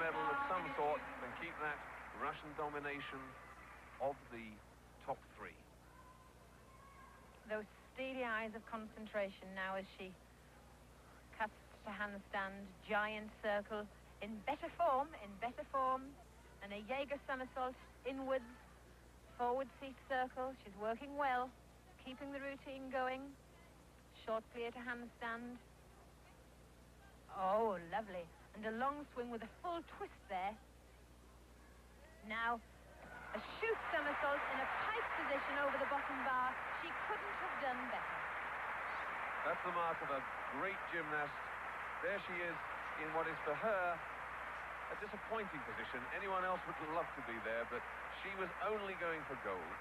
medal of some sort and keep that Russian domination of the top three. Those steely eyes of concentration now as she cuts to handstand, giant circle, in better form, and a Jaeger somersault inwards, forward seat circle. She's working well, keeping the routine going. Short clear to handstand. Oh, lovely. And a long swing with a full twist there. Now, a shoot somersault in a tight position over the bottom bar. She couldn't have done better. That's the mark of a great gymnast. There she is in what is for her a disappointing position. Anyone else would love to be there, but she was only going for gold,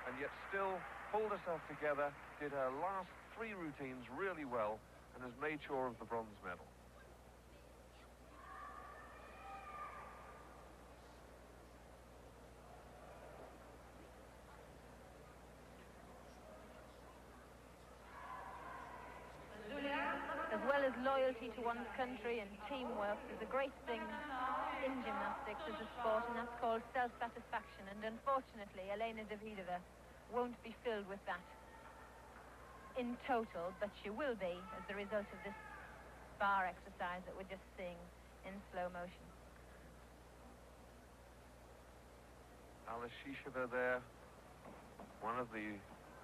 and yet still pulled herself together, did her last three routines really well, and has made sure of the bronze medal. As well as loyalty to one's country and teamwork, there's a great thing in gymnastics as a sport, and that's called self-satisfaction. And unfortunately, Elena Davidova won't be filled with that in total, but she will be as the result of this bar exercise that we're just seeing in slow motion. Alice Shisheva there, one of the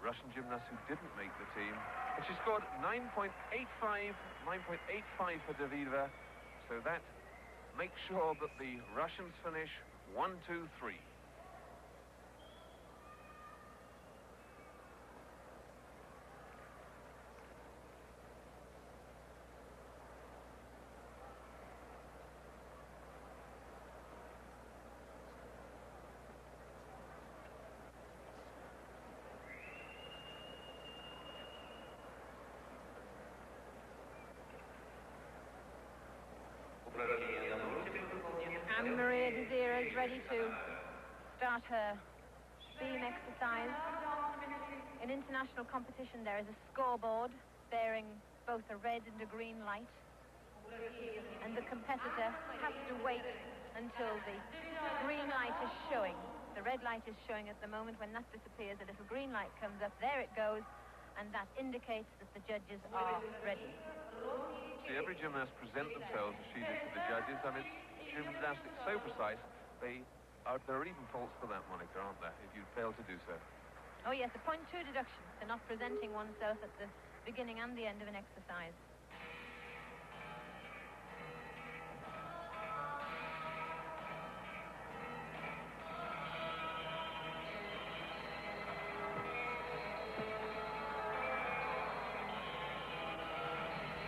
Russian gymnasts who didn't make the team. And she scored 9.85 for Davidova. So that makes sure that the Russians finish 1, 2, 3. And Maria Desira is ready to start her beam exercise. In international competition, there is a scoreboard bearing both a red and a green light, and the competitor has to wait until the green light is showing. The red light is showing at the moment. When that disappears, a little green light comes up. There it goes, and that indicates that the judges are ready. See, every gymnast present themselves as she did to the judges, and it's gymnastics so precise, there are even faults for that, Monica, aren't there, if you fail to do so? Oh yes, a 0.2 deduction for not presenting oneself at the beginning and the end of an exercise.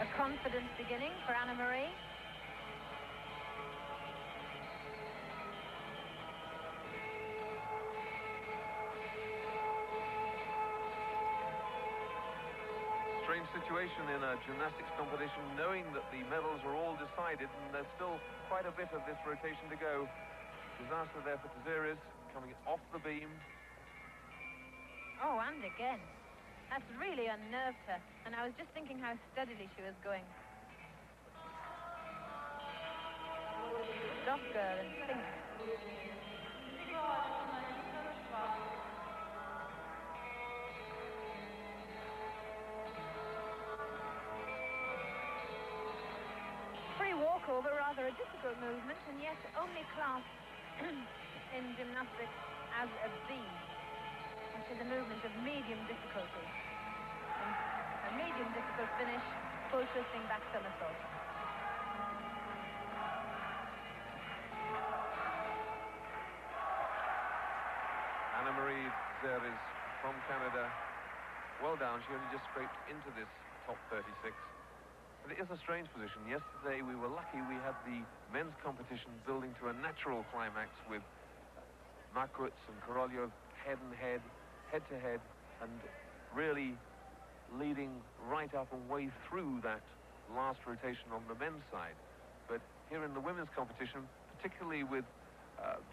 A confident beginning for Anna Marie. Strange situation in a gymnastics competition, knowing that the medals are all decided and there's still quite a bit of this rotation to go. Disaster there for Tziris, coming off the beam. Oh, and again. That's really unnerved her, and I was just thinking how steadily she was going. Stop, girl, and think. Free walkover, rather a difficult movement, and yet only classed in gymnastics as a B, which is a movement of medium difficulty. And a medium difficult finish, full twisting back somersault. Anna Marie Tziris from Canada, well down. She only just scraped into this top 36. But it is a strange position. Yesterday we were lucky we had the men's competition building to a natural climax with Makruts and Korolev head to head, and really leading right up and way through that last rotation on the men's side. But here in the women's competition, particularly with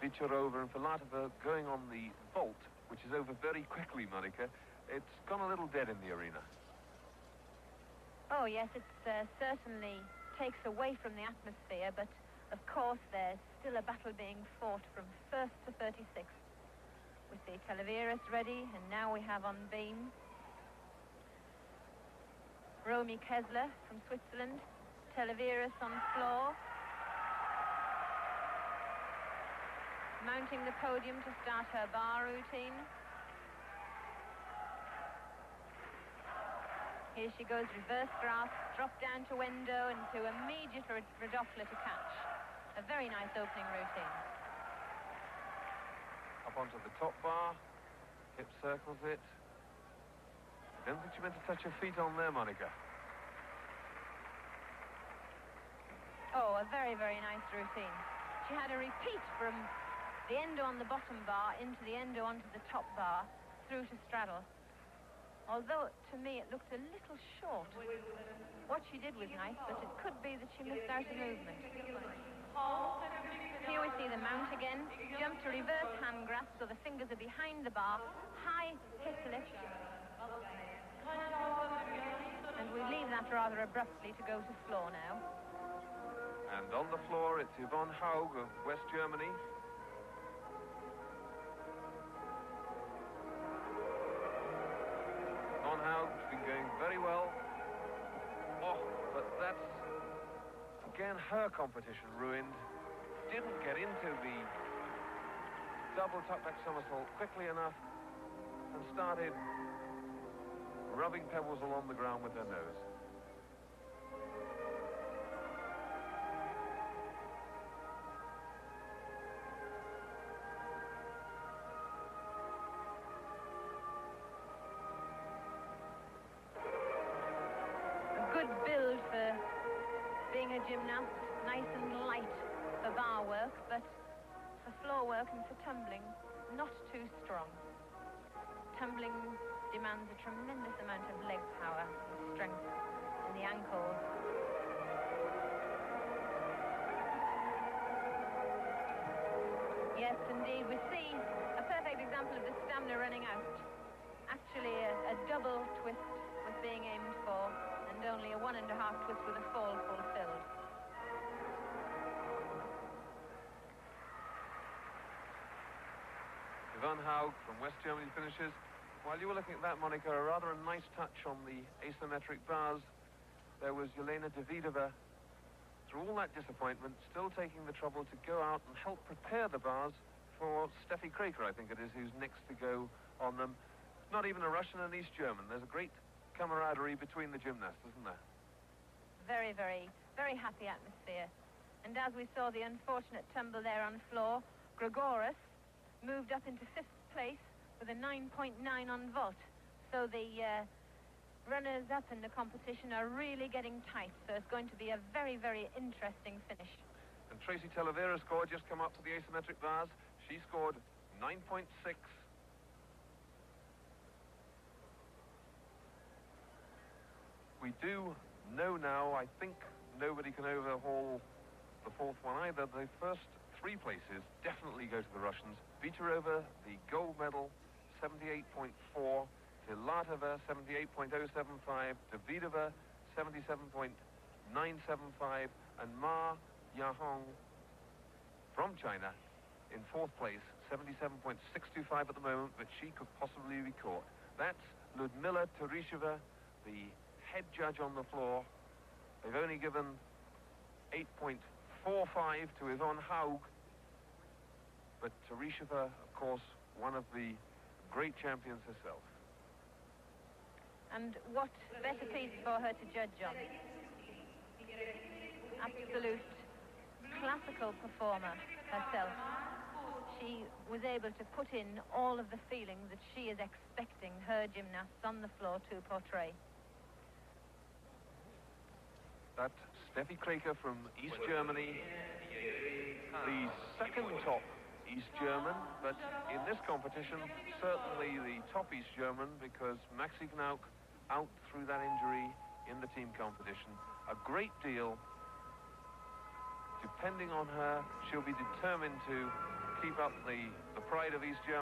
Vicharova and Filatova going on the vault, which is over very quickly, Monica, it's gone a little dead in the arena. Oh yes, it certainly takes away from the atmosphere, but Of course, there's still a battle being fought from 1st to 36th. With the Calaveras ready, and now we have on beam Romy Kessler from Switzerland, Calaveras on floor, mounting the podium to start her bar routine. Here she goes, reverse grasp, drop down to window and to immediate redoppler to catch. A very nice opening routine. Up onto the top bar, hip circles it. I don't think she meant to touch her feet on there, Monica. Oh, a very, very nice routine. She had a repeat from the endo on the bottom bar into the endo onto the top bar, through to straddle. Although, to me, it looked a little short. What she did was nice, but it could be that she missed out a movement. Here we see the mount again. Jump to reverse hand grasp, so the fingers are behind the bar. High hip lift. And we leave that rather abruptly to go to floor now. And on the floor, it's Yvonne Haug of West Germany. Yvonne Haug's been going very well. Oh, but that's, again, her competition ruined. Didn't get into the double tuck-back somersault quickly enough and started rubbing pebbles along the ground with her nose. Good build for being a gymnast, nice and light for bar work, but for floor work and for tumbling, not too strong. Tumbling demands a tremendous amount of leg power and strength in the ankles. Yes, indeed, we see a perfect example of the stamina running out. Actually, a double twist was being aimed for, and only a 1.5 twist with a fall fulfilled. Yvonne Haug from West Germany finishes. While you were looking at that, Monica, a rather a nice touch on the asymmetric bars. There was Yelena Davidova, through all that disappointment, still taking the trouble to go out and help prepare the bars for Steffi Kraker, I think it is, who's next to go on them. Not even a Russian and East German. There's a great camaraderie between the gymnasts, isn't there? Very, very, very happy atmosphere. And as we saw the unfortunate tumble there on floor, Gregoris moved up into 5th place with a 9.9 on vault. So the runners-up in the competition are really getting tight. So it's going to be a very, very interesting finish. And Tracy Talavera's score just come up for the asymmetric bars. She scored 9.6. We do know now, I think nobody can overhaul the 4th one either. The first 3 places definitely go to the Russians. Vitarova, the gold medal, 78.4. Filatova, 78.075. Davidova, 77.975. And Ma Yahong from China in 4th place, 77.625 at the moment, but she could possibly be caught. That's Ludmila Teresheva, the head judge on the floor. They've only given 8.45 to Yvonne Haug, but Teresheva, of course, one of the great champions herself. And what better piece for her to judge on? Absolute classical performer herself. She was able to put in all of the feelings that she is expecting her gymnasts on the floor to portray. That's Steffi Kraker from East Germany, the second top East German, but in this competition, certainly the top East German, because Maxi Knauk out through that injury in the team competition. A great deal depending on her. She'll be determined to keep up the pride of East Germany.